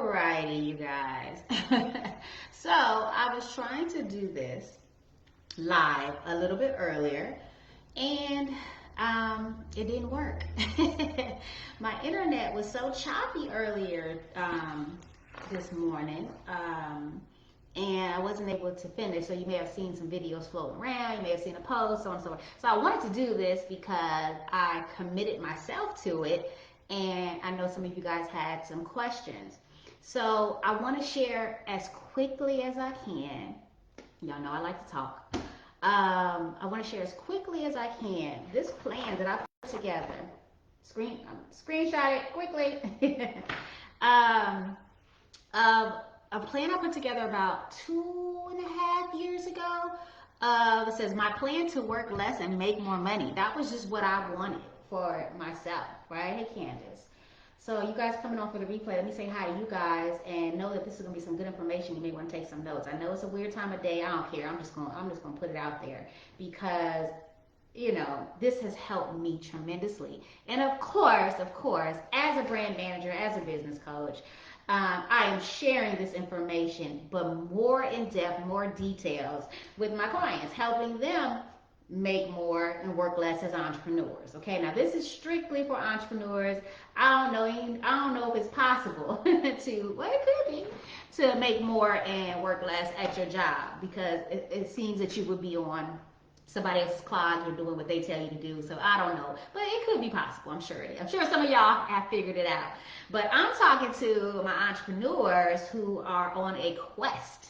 Alrighty, you guys. So I was trying to do this live a little bit earlier, and it didn't work. My internet was so choppy earlier this morning, and I wasn't able to finish. So you may have seen some videos floating around. You may have seen a post, so on and so forth. So I wanted to do this because I committed myself to it, and I know some of you guys had some questions. So I want to share as quickly as I can. Y'all know I like to talk. I want to share as quickly as I can this plan that I put together. Screenshot it quickly. um, a plan I put together about 2.5 years ago. It says my plan to work less and make more money. That was just what I wanted for myself, right? Hey, Candace. So you guys coming on for the replay, let me say hi to you guys and know that this is gonna be some good information. You may want to take some notes. I know it's a weird time of day. I don't care. I'm just gonna put it out there because this has helped me tremendously. And of course, as a brand manager, as a business coach, I am sharing this information, but more in depth, more details with my clients, helping them make more and work less as entrepreneurs. Okay, now this is strictly for entrepreneurs. I don't know if it's possible to, well, it could be, to make more and work less at your job, because it seems that you would be on somebody else's clock. You're doing what they tell you to do. So I don't know, but it could be possible. I'm sure it is. I'm sure some of y'all have figured it out. But I'm talking to my entrepreneurs who are on a quest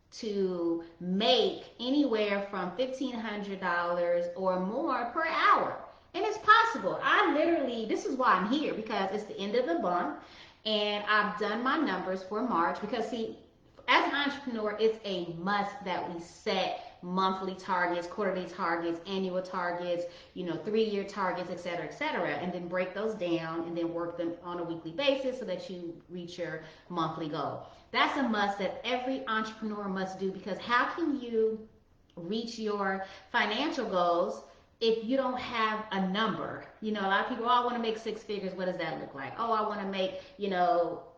to make anywhere from $1,500 or more per hour. And it's possible. This is why I'm here, because it's the end of the month and I've done my numbers for March. Because see, as an entrepreneur, it's a must that we set monthly targets, quarterly targets, annual targets, 3-year targets, et cetera, and then break those down and then work them on a weekly basis so that you reach your monthly goal. That's a must that every entrepreneur must do, because how can you reach your financial goals if you don't have a number? A lot of people, oh, I want to make 6 figures. What does that look like? Oh, I want to make,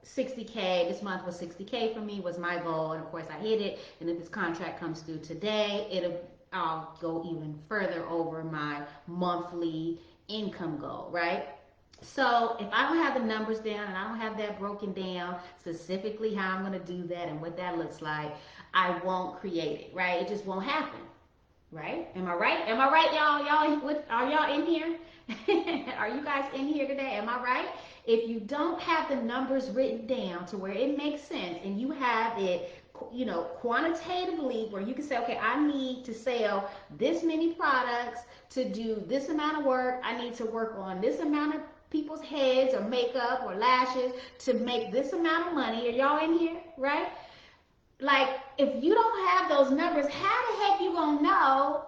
60K. This month was 60K for me, was my goal. And of course I hit it. And if this contract comes through today, I'll go even further over my monthly income goal, right? So if I don't have the numbers down and I don't have that broken down specifically how I'm going to do that and what that looks like, I won't create it, right? It just won't happen. Right? Am I right? Am I right, y'all? Are y'all in here? Are you guys in here today? Am I right? If you don't have the numbers written down to where it makes sense, and you have it, quantitatively, where you can say, okay, I need to sell this many products to do this amount of work. I need to work on this amount of people's heads or makeup or lashes to make this amount of money. Are y'all in here? Right? Like, if you don't have those numbers, how the heck you gonna know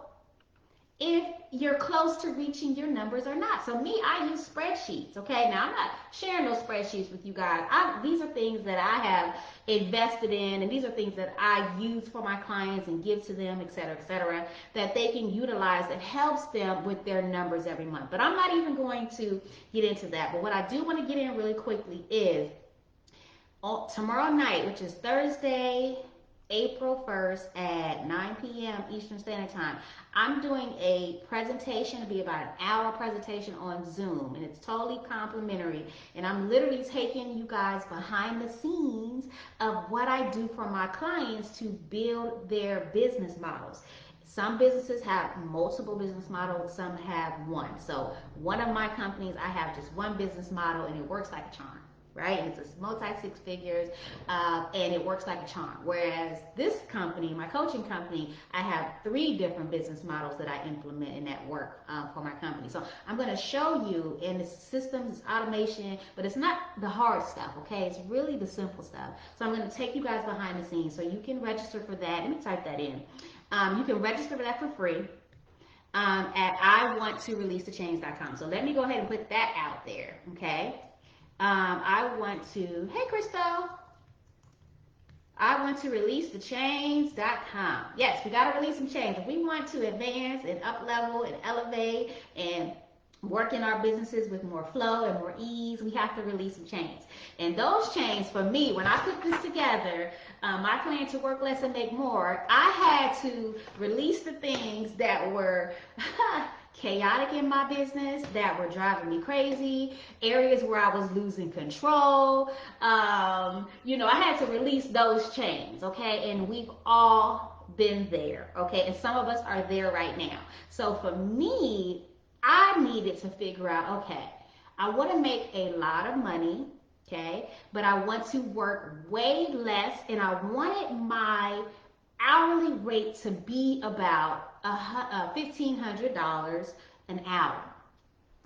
if you're close to reaching your numbers or not? So me, I use spreadsheets. Okay, now I'm not sharing those spreadsheets with you guys. These are things that I have invested in, and these are things that I use for my clients and give to them, et cetera, that they can utilize, that helps them with their numbers every month. But I'm not even going to get into that. But what I do want to get in really quickly is, tomorrow night, which is Thursday, April 1st at 9 p.m. Eastern Standard Time, I'm doing a presentation. It'll be about an hour presentation on Zoom, and it's totally complimentary. And I'm literally taking you guys behind the scenes of what I do for my clients to build their business models. Some businesses have multiple business models, some have one. So one of my companies, I have just one business model, and it works like a charm. Right? And it's a multi-6 figures, and it works like a charm. Whereas this company, my coaching company, I have 3 different business models that I implement and that work for my company. So I'm going to show you in the systems, it's automation, but it's not the hard stuff, okay? It's really the simple stuff. So I'm going to take you guys behind the scenes so you can register for that. Let me type that in. You can register for that for free at iwanttoreleasethechange.com. So let me go ahead and put that out there, okay? I want to, hey Crystal, I want to releasethechains.com. Yes, we got to release some chains. If we want to advance and up level and elevate and work in our businesses with more flow and more ease, we have to release some chains. And those chains, for me, when I put this together, my plan to work less and make more, I had to release the things that were chaotic in my business, that were driving me crazy, areas where I was losing control. I had to release those chains, okay? And we've all been there, okay? And some of us are there right now. So for me, I needed to figure out, okay, I want to make a lot of money, okay, but I want to work way less, and I wanted my hourly rate to be about $1,500 an hour.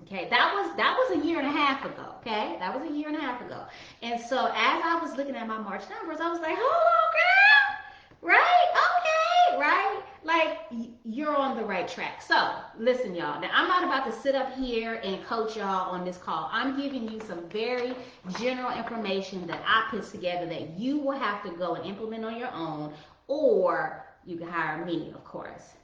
Okay, that was a year and a half ago. Okay, that was a year and a half ago. And so as I was looking at my March numbers, I was like, hold on, girl, right? Okay, right? Like you're on the right track. So listen, y'all. Now I'm not about to sit up here and coach y'all on this call. I'm giving you some very general information that I put together that you will have to go and implement on your own, or you can hire me, of course.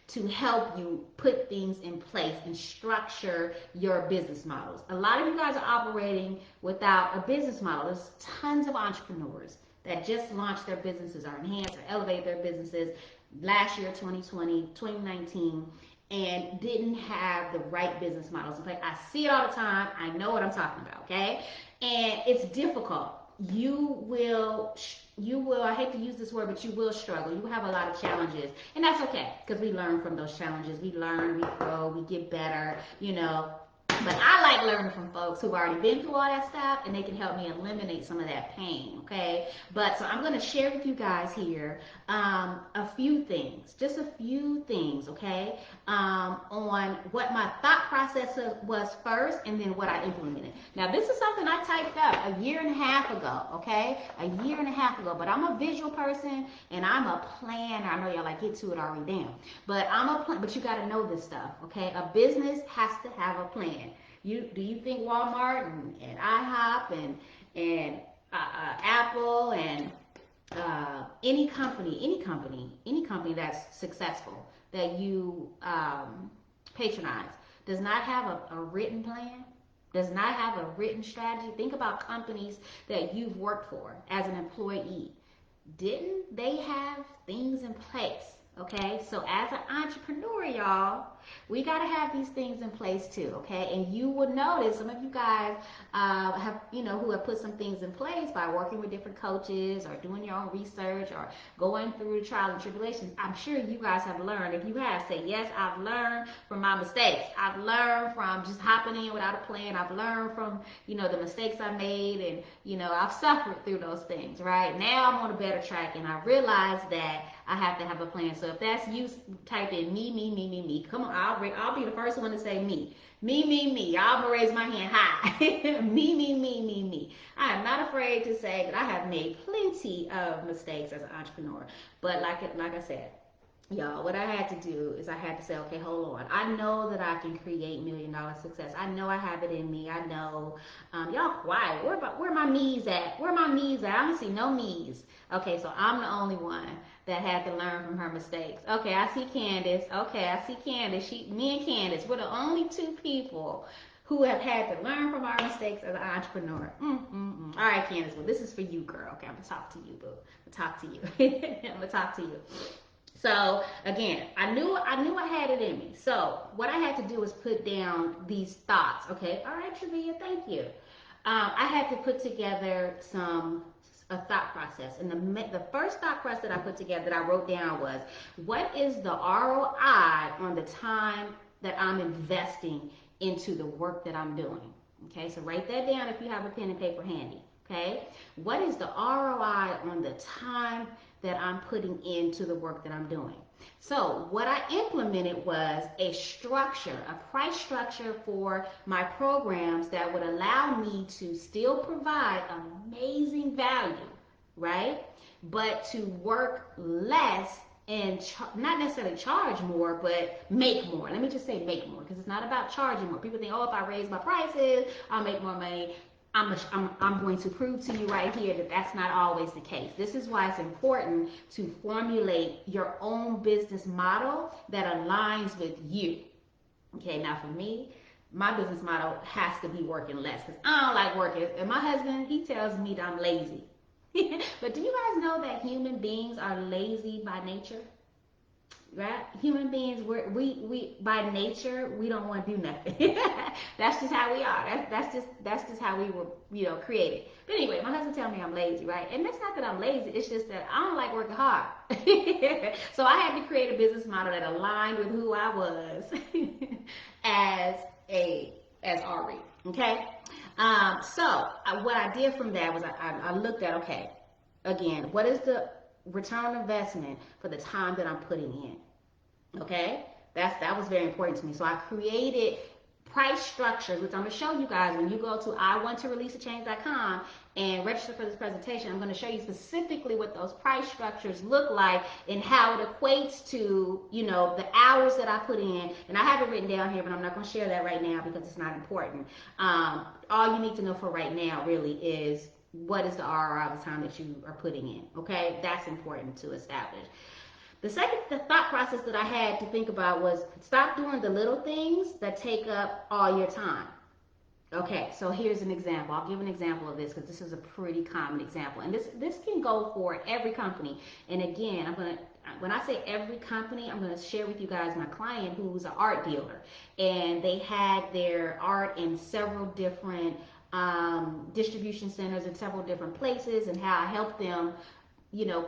To help you put things in place and structure your business models. A lot of you guys are operating without a business model. There's tons of entrepreneurs that just launched their businesses or enhanced or elevated their businesses last year, 2020, 2019, and didn't have the right business models in place. I see it all the time. I know what I'm talking about, okay? And it's difficult. You will, I hate to use this word, but you will struggle. You will have a lot of challenges. And that's okay, because we learn from those challenges. We learn, we grow, we get better, But I like learning from folks who've already been through all that stuff, and they can help me eliminate some of that pain, okay? But so I'm going to share with you guys here a few things, just a few things, okay, on what my thought process was first, and then what I implemented. Now, this is something I typed up a year and a half ago, okay? A year and a half ago. But I'm a visual person, and I'm a planner. I know y'all like get to it already, damn. But but you got to know this stuff, okay? A business has to have a plan. Do you think Walmart and IHOP and Apple and any company that's successful that you patronize does not have a written plan, does not have a written strategy? Think about companies that you've worked for as an employee. Didn't they have things in place? Okay, so as an entrepreneur, y'all, we got to have these things in place too, okay? And you would notice some of you guys have, who have put some things in place by working with different coaches or doing your own research or going through trial and tribulations. I'm sure you guys have learned. If you have, say, yes, I've learned from my mistakes. I've learned from just hopping in without a plan. I've learned from, the mistakes I made, and, I've suffered through those things, right? Now I'm on a better track, and I realize that I have to have a plan. So if that's you, type in me. Come on, I'll be the first one to say me. Me. I'm gonna raise my hand high. me. I am not afraid to say that I have made plenty of mistakes as an entrepreneur. But like I said, y'all, what I had to do is I had to say, okay, hold on. I know that I can create $1 million success. I know I have it in me. I know. Y'all quiet. Where my me's at? Where my me's at? I don't see no me's. Okay, so I'm the only one that had to learn from her mistakes. Okay, I see Candace. Me and Candace, we're the only two people who have had to learn from our mistakes as an entrepreneur. All right, Candace, well, this is for you, girl. Okay, I'm going to talk to you, boo. I'm going to talk to you. So again, I knew I had it in me. So what I had to do was put down these thoughts. Okay, all right, Travia, thank you. I had to put together a thought process, and the first thought process that I put together that I wrote down was, what is the ROI on the time that I'm investing into the work that I'm doing? Okay, so write that down if you have a pen and paper handy. Okay, what is the ROI on the time that I'm putting into the work that I'm doing? So what I implemented was a structure, a price structure for my programs that would allow me to still provide amazing value, right? But to work less and not necessarily charge more, but make more. Let me just say make more, because it's not about charging more. People think, oh, if I raise my prices, I'll make more money. I'm going to prove to you right here that that's not always the case. This is why it's important to formulate your own business model that aligns with you. Okay, now for me, my business model has to be working less because I don't like working. And my husband, he tells me that I'm lazy. But do you guys know that human beings are lazy by nature? Right? Human beings, we by nature we don't want to do nothing. That's just how we are. That's just how we were created. But anyway, my husband tells me I'm lazy, right? And it's not that I'm lazy. It's just that I don't like working hard. So I had to create a business model that aligned with who I was as a as Ari. Okay. What I did from that was I looked at, okay, again, what is the return on investment for the time that I'm putting in? Okay, that was very important to me. So I created price structures, which I'm going to show you guys when you go to iwantreleaseachange.com and register for this presentation. I'm going to show you specifically what those price structures look like and how it equates to, the hours that I put in. And I have it written down here, but I'm not going to share that right now because it's not important. All you need to know for right now really is what is the ROI of the time that you are putting in. Okay, that's important to establish. The thought process that I had to think about was stop doing the little things that take up all your time. Okay, so here's an example. I'll give an example of this because this is a pretty common example. And this can go for every company. And again, when I say every company, I'm going to share with you guys my client who's an art dealer. And they had their art in several different distribution centers in several different places, and how I helped them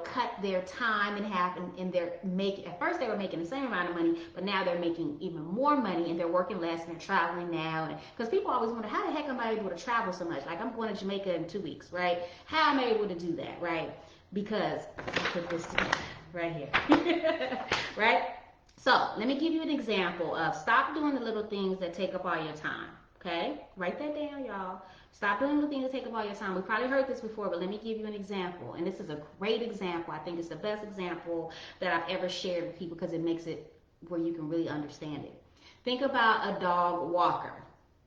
cut their time in half, and they're making, at first they were making the same amount of money, but now they're making even more money, and they're working less, and they're traveling now. Because people always wonder, how the heck am I able to travel so much? Like, I'm going to Jamaica in 2 weeks, right? How am I able to do that, right? Because I put this right here, right? So let me give you an example of stop doing the little things that take up all your time. Okay, write that down, y'all. Stop doing the things that take up all your time. We probably heard this before, but let me give you an example. And this is a great example. I think it's the best example that I've ever shared with people because it makes it where you can really understand it. Think about a dog walker.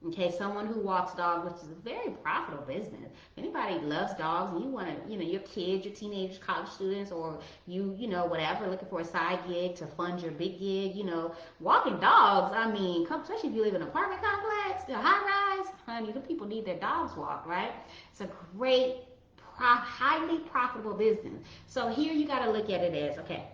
Okay, someone who walks dogs, which is a very profitable business. If anybody loves dogs and you want to, your kids, your teenagers, college students, or whatever, looking for a side gig to fund your big gig, walking dogs, I mean, especially if you live in an apartment complex, they're high rise, honey, the people need their dogs walked, right? It's a great, highly profitable business. So here you got to look at it as, okay,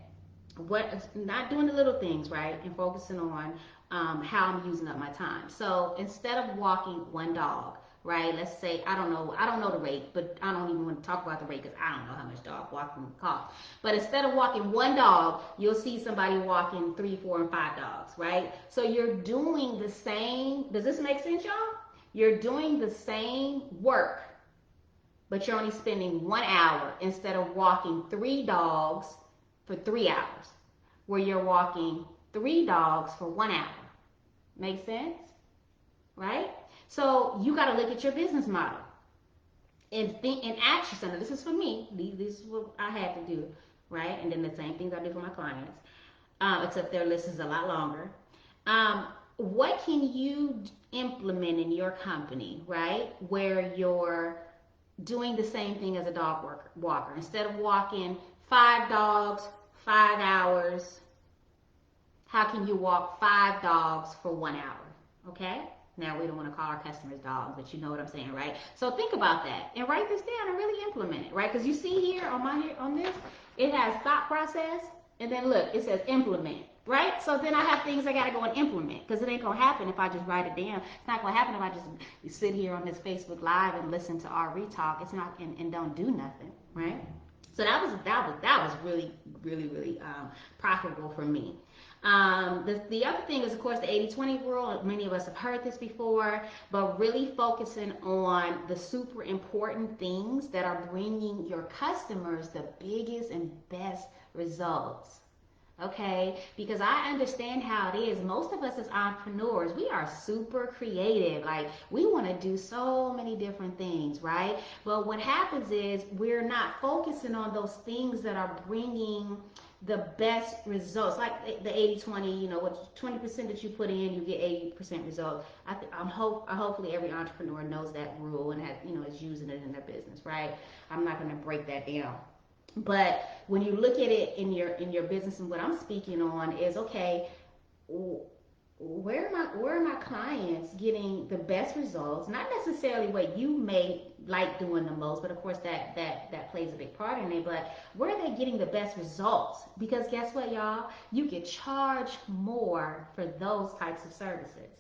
not doing the little things, right, and focusing on how I'm using up my time. So instead of walking one dog, right, let's say, I don't know the rate, but I don't even want to talk about the rate because I don't know how much dog walking costs. But instead of walking one dog, you'll see somebody walking 3, 4, and 5 dogs, right? So you're doing the same. Does this make sense, y'all? You're doing the same work, but you're only spending 1 hour instead of walking 3 dogs for 3 hours, where you're walking 3 dogs for 1 hour. Make sense? Right? So you got to look at your business model and think and ask yourself. Now, this is for me. This is what I had to do, right? And then the same things I do for my clients, except their list is a lot longer. What can you implement in your company, right, where you're doing the same thing as a dog walker? Instead of walking 5 dogs, 5 hours, how can you walk 5 dogs for 1 hour? Okay? Now, we don't want to call our customers dogs, but you know what I'm saying, right? So think about that and write this down and really implement it, right? Because you see here on this, it has thought process, and then look, it says implement, right? So then I have things I got to go and implement, because it ain't going to happen if I just write it down. It's not going to happen if I just sit here on this Facebook Live and listen to our retalk. It's not, and don't do nothing, right? So that was really, really, really profitable for me. The other thing is, of course, the 80-20 rule. Many of us have heard this before, but really focusing on the super important things that are bringing your customers the biggest and best results. Okay, because I understand how it is. Most of us as entrepreneurs, we are super creative. Like, we want to do so many different things, right? But what happens is we're not focusing on those things that are bringing the best results, like the 80-20, what 20% that you put in, you get 80% results. Hopefully every entrepreneur knows that rule and has, is using it in their business, right? I'm not going to break that down. But when you look at it in your business, and what I'm speaking on is, okay, where are my clients getting the best results? Not necessarily what you may like doing the most, but of course that plays a big part in it. But where are they getting the best results? Because guess what, y'all? You can charge more for those types of services.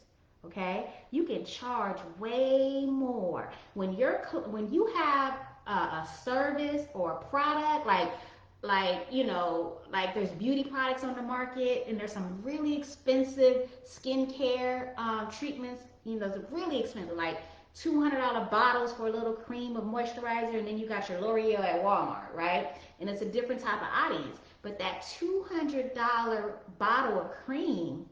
Okay, you can charge way more when you have a service or a product like like there's beauty products on the market, and there's some really expensive skincare treatments, they're really expensive, like $200 bottles for a little cream of moisturizer, and then you got your L'Oreal at Walmart, right? And it's a different type of audience. But that $200 bottle of cream,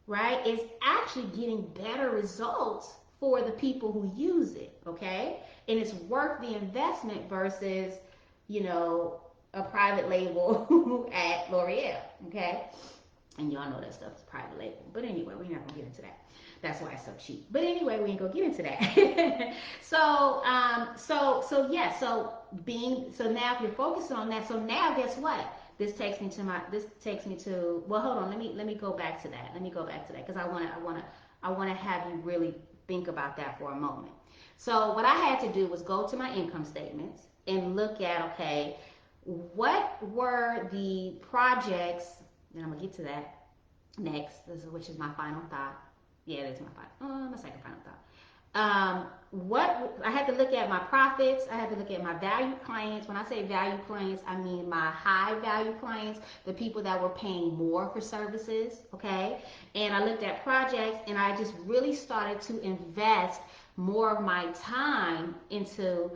right, is actually getting better results for the people who use it, okay? And it's worth the investment versus, you know, a private label at L'Oreal, okay? And y'all know that stuff is private label. But anyway, we're not gonna get into that. That's why it's so cheap. But anyway, we ain't gonna get into that. So now if you're focusing on that, so now guess what? This takes me to well, hold on, let me go back to that. Let me go back to that because I wanna have you really think about that for a moment. So what I had to do was go to my income statements and look at, okay, what were the projects, and I'm gonna get to that next, which is my final thought. Yeah, that's my second final thought. What I had to look at my profits. I had to look at my value clients. When I say value clients, I mean my high value clients, the people that were paying more for services. Okay, and I looked at projects, and I just really started to invest more of my time into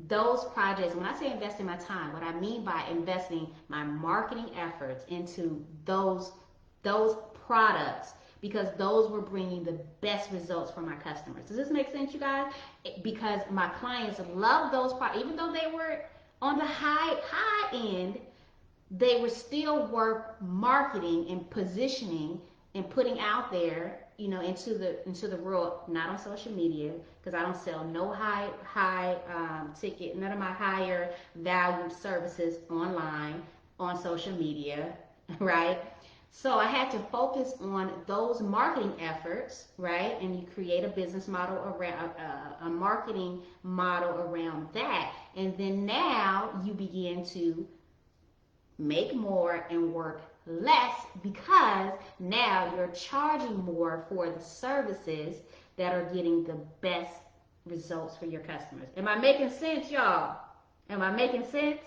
those projects. When I say investing my time, what I mean by investing my marketing efforts into those products, because those were bringing the best results for my customers. Does this make sense, you guys? Because my clients love those products, even though they were on the high end, they were still worth marketing and positioning and putting out there, into the world, not on social media, because I don't sell no high ticket, none of my higher valued services online on social media, right? So I had to focus on those marketing efforts, right? And you create a business model around a marketing model around that, and then now you begin to make more and work less, because now you're charging more for the services that are getting the best results for your customers. Am I making sense, y'all? Am I making sense?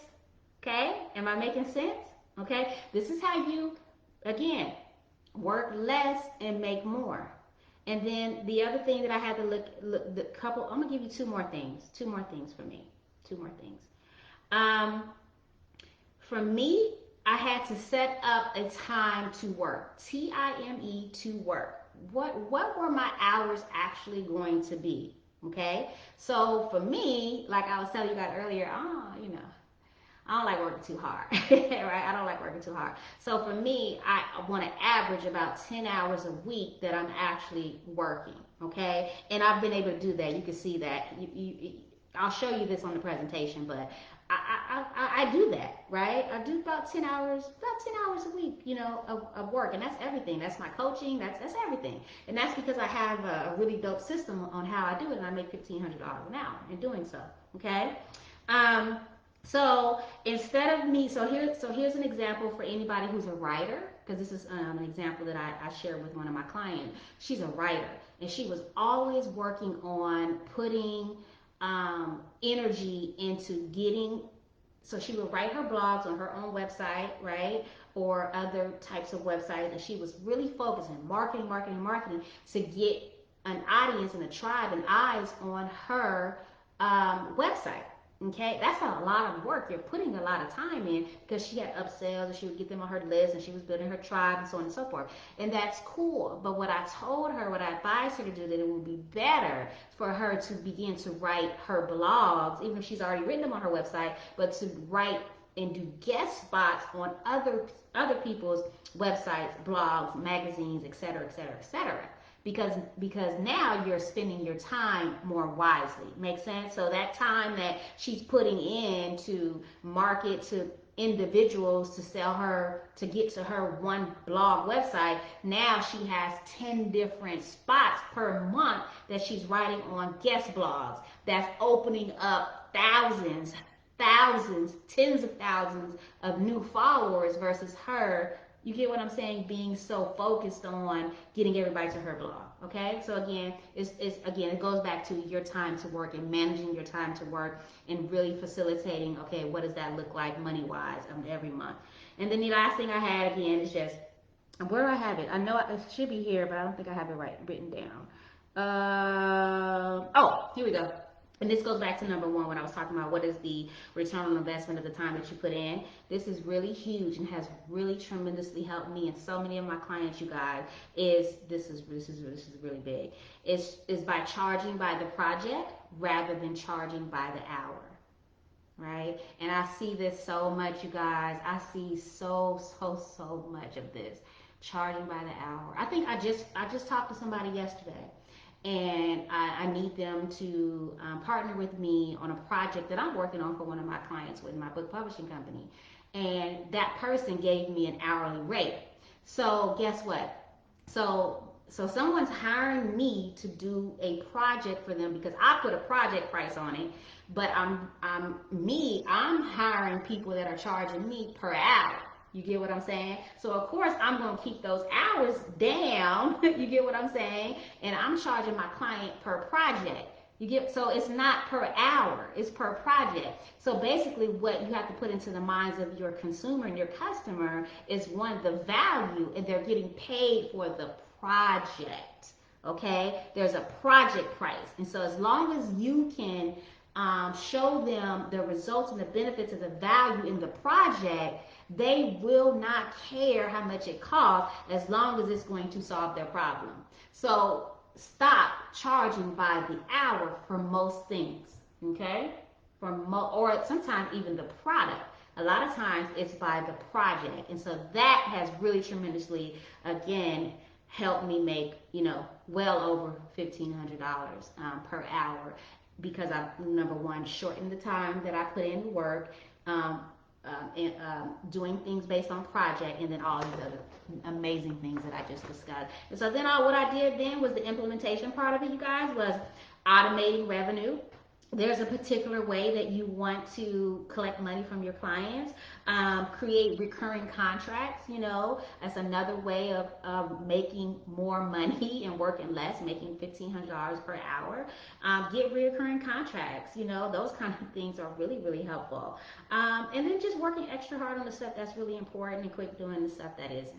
Okay? Am I making sense? Okay? This is how you, again, work less and make more. And then the other thing that I had to I'm gonna give you two more things for me. Two more things. For me, I had to set up a time to work. TIME, to work. What were my hours actually going to be? Okay? So for me, like I was telling you guys earlier, I don't like working too hard, right? I don't like working too hard. So for me, I want to average about 10 hours a week that I'm actually working, okay? And I've been able to do that. You can see that. I'll show you this on the presentation, but I do that, right? I do about 10 hours a week, of work, and that's everything. That's my coaching. That's everything, and that's because I have a really dope system on how I do it, and I make $1,500 an hour in doing so. Okay. So instead of me, here's an example for anybody who's a writer, because this is an example that I shared with one of my clients. She's a writer, and she was always working on putting energy into getting. So she would write her blogs on her own website, right, or other types of websites, and she was really focusing marketing to get an audience and a tribe and eyes on her website. Okay, that's a lot of work. You're putting a lot of time in, because she had upsells and she would get them on her list, and she was building her tribe and so on and so forth. And that's cool. But what I advised her to do, that it would be better for her to begin to write her blogs, even if she's already written them on her website, but to write and do guest spots on other people's websites, blogs, magazines, etc., etc., etc. because now you're spending your time more wisely. Make sense? So that time that she's putting in to market to individuals to sell her to get to her one blog website, now she has 10 different spots per month that she's writing on guest blogs. That's opening up thousands, tens of thousands of new followers versus her, you get what I'm saying, being so focused on getting everybody to her blog. Okay, so again, it goes back to your time to work and managing your time to work and really facilitating, okay, what does that look like money wise every month. And then the last thing I had again is just where do I have it? I know it should be here, but I don't think I have it written down. Oh, here we go. And this goes back to number one when I was talking about what is the return on investment of the time that you put in. This is really huge and has really tremendously helped me and so many of my clients, you guys. This is really big. Is by charging by the project rather than charging by the hour. Right? And I see this so much, you guys. I see so much of this. Charging by the hour. I think I just talked to somebody yesterday, and I need them to partner with me on a project that I'm working on for one of my clients with my book publishing company. And that person gave me an hourly rate. So guess what? So someone's hiring me to do a project for them because I put a project price on it, but I'm hiring people that are charging me per hour. You get what I'm saying? So of course I'm going to keep those hours down. You get what I'm saying? And I'm charging my client per project. So it's not per hour, it's per project. So basically what you have to put into the minds of your consumer and your customer is one, the value, and they're getting paid for the project. Okay? There's a project price. And so as long as you can show them the results and the benefits of the value in the project, they will not care how much it costs as long as it's going to solve their problem. So stop charging by the hour for most things, okay? Or sometimes even the product. A lot of times it's by the project. And so that has really tremendously, again, helped me make, well over $1,500 per hour because I, number one, shortened the time that I put in to work, doing things based on project, and then all these other amazing things that I just discussed. And so then what I did then was the implementation part of it, you guys, was automating revenue. There's a particular way that you want to collect money from your clients. Create recurring contracts, that's another way of making more money and working less, making $1,500 per hour. Get recurring contracts, those kind of things are really, really helpful. And then just working extra hard on the stuff that's really important and quit doing the stuff that isn't.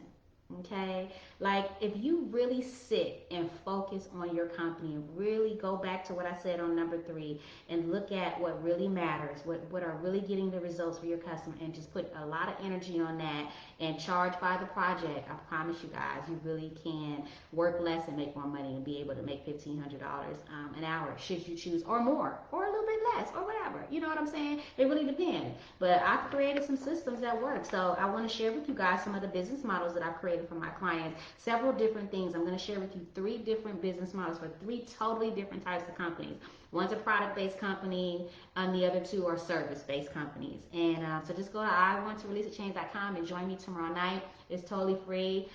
Okay, like if you really sit and focus on your company and really go back to what I said on number 3 and look at what really matters, what are really getting the results for your customer, and just put a lot of energy on that and charge by the project, I promise you guys, you really can work less and make more money and be able to make $1,500 an hour should you choose, or more, or a little bit less, or whatever. You know what I'm saying? It really depends. But I've created some systems that work. So I want to share with you guys some of the business models that I've created for my clients. Several different things. I'm going to share with you 3 different business models for 3 totally different types of companies. One's a product-based company, and the other 2 are service-based companies. And so just go to iwantreleaseachange.com and join me tomorrow night. It's totally free.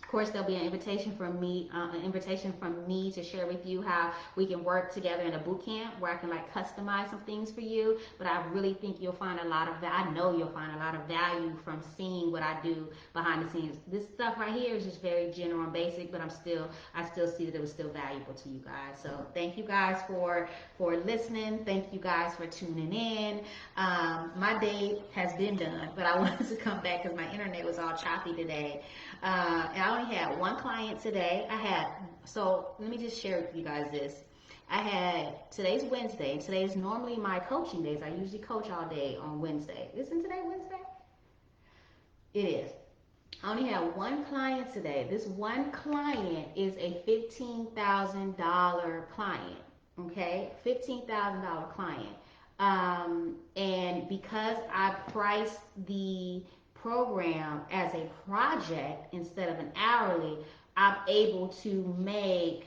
Of course, there'll be an invitation from me to share with you how we can work together in a boot camp where I can customize some things for you. But I really think you'll find I know you'll find a lot of value from seeing what I do behind the scenes. This stuff right here is just very general and basic, but I still see that it was still valuable to you guys. So thank you guys for listening. Thank you guys for tuning in. My day has been done, but I wanted to come back because my internet was all choppy today. And I only had 1 client today. So let me just share with you guys this. Today's Wednesday. Today's normally my coaching days. I usually coach all day on Wednesday. Isn't today Wednesday? It is. I only had 1 client today. This 1 client is a $15,000 client. Okay? $15,000 client. And because I priced the program as a project instead of an hourly, I'm able to make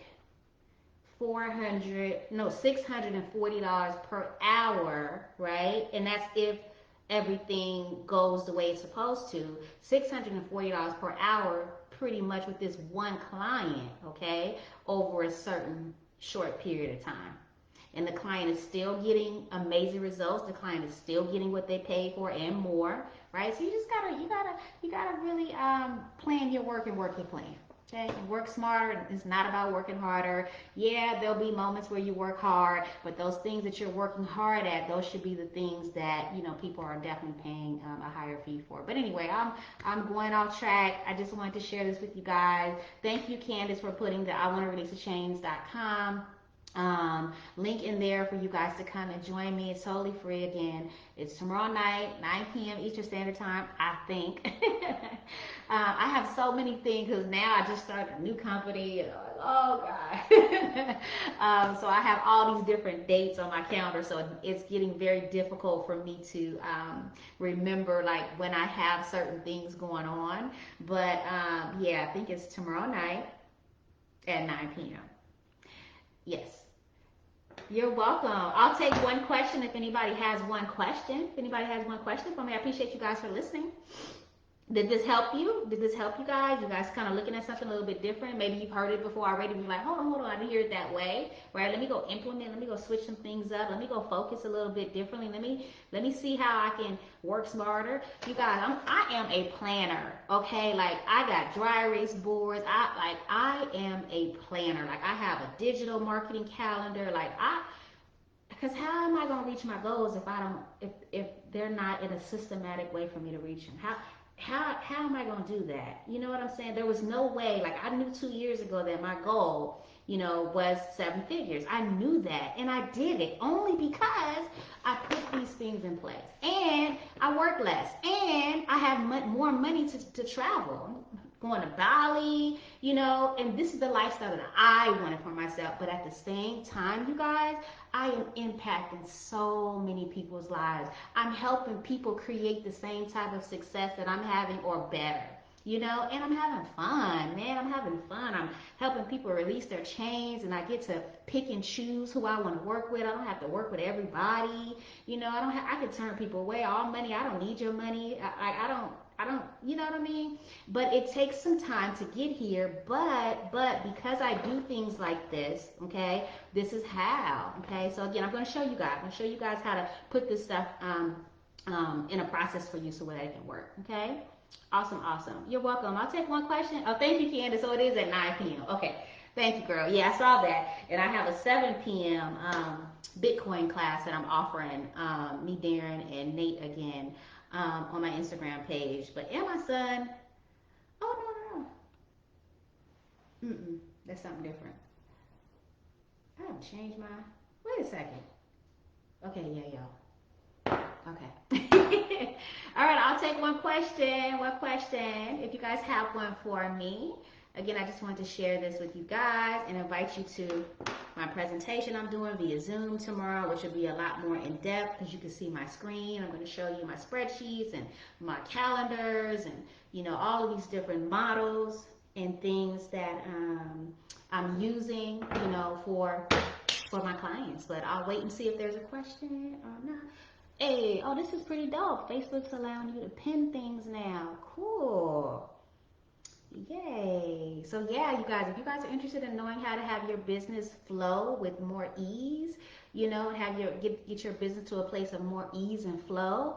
$640 per hour, right? And that's if everything goes the way it's supposed to. $640 per hour, pretty much with this one client, okay, over a certain short period of time. And the client is still getting amazing results. The client is still getting what they paid for and more, right? So you just gotta really plan your work and work your plan. Okay, and work smarter. It's not about working harder. Yeah, there'll be moments where you work hard, but those things that you're working hard at, those should be the things that people are definitely paying a higher fee for. But anyway, I'm going off track. I just wanted to share this with you guys. Thank you, Candace, for putting the iwantareleasethechains.com link in there for you guys to come and join me. It's totally free. Again, it's tomorrow night, 9 p.m. Eastern Standard Time, I think. I have so many things because now I just started a new company and I'm like, oh God. So I have all these different dates on my calendar, so it's getting very difficult for me to remember like when I have certain things going on. But yeah, I think it's tomorrow night at 9 p.m. Yes. You're welcome. I'll take one question if anybody has one question. If anybody has one question for me, I appreciate you guys for listening. Did this help you? Did this help you guys? You guys kind of looking at something a little bit different. Maybe you've heard it before already. Be like, hold on, I didn't hear it that way. Right? Let me go implement. Let me go switch some things up. Let me go focus a little bit differently. Let me see how I can work smarter. You guys, I am a planner. Okay, like I got dry erase boards. I am a planner. Like I have a digital marketing calendar. Because how am I gonna reach my goals if they're not in a systematic way for me to reach them? How am I going to do that? You know what I'm saying? There was no way. Like I knew 2 years ago that my goal, was 7 figures. I knew that, and I did it only because I put these things in place, and I work less, and I have more money to travel. Going to Bali, and this is the lifestyle that I wanted for myself. But at the same time, you guys, I am impacting so many people's lives. I'm helping people create the same type of success that I'm having or better. And I'm having fun, man. I'm having fun. I'm helping people release their chains, and I get to pick and choose who I want to work with. I don't have to work with everybody. I can turn people away. All money, I don't need your money. I don't, you know what I mean? But it takes some time to get here. But because I do things like this, okay, this is how, okay? So again, I'm going to show you guys. I'm going to show you guys how to put this stuff in a process for you so that it can work, okay? Awesome. You're welcome. I'll take one question. Oh, thank you, Candace. So it is at 9 p.m. Okay. Thank you, girl. Yeah, I saw that. And I have a 7 p.m. Bitcoin class that I'm offering, me, Darren, and Nate again. On my Instagram page. But and my son, oh no. That's something different. I haven't changed my, wait a second. Okay, yeah, y'all. Okay. All right, I'll take one question. If you guys have one for me. Again, I just wanted to share this with you guys and invite you to my presentation I'm doing via Zoom tomorrow, which will be a lot more in depth because you can see my screen. I'm going to show you my spreadsheets and my calendars and, all of these different models and things that I'm using, for my clients. But I'll wait and see if there's a question or not. Hey, oh, this is pretty dope. Facebook's allowing you to pin things now. Cool. Yay. So yeah, you guys, if you guys are interested in knowing how to have your business flow with more ease, have get your business to a place of more ease and flow,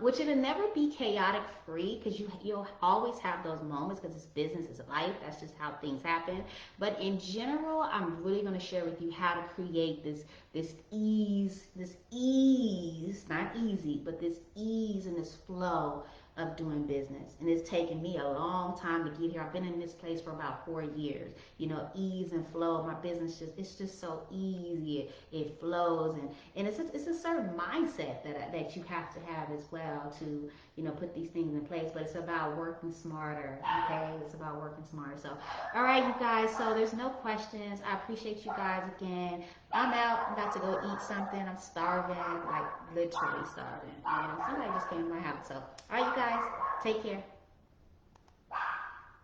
which it'll never be chaotic free because you'll always have those moments because it's business, it's life, that's just how things happen. But in general, I'm really going to share with you how to create this ease, not easy, but this ease and this flow of doing business. And it's taken me a long time to get here. I've been in this place for about 4 years. Ease and flow. My business it's just so easy. It flows, and it's a certain mindset that you have to have as well to put these things in place. But it's about working smarter. Okay, it's about working smarter. So, all right, you guys. So there's no questions. I appreciate you guys again. I'm out. I'm about to go eat something. I'm starving, like literally starving. And somebody just came to my house. So, all right, you guys, take care.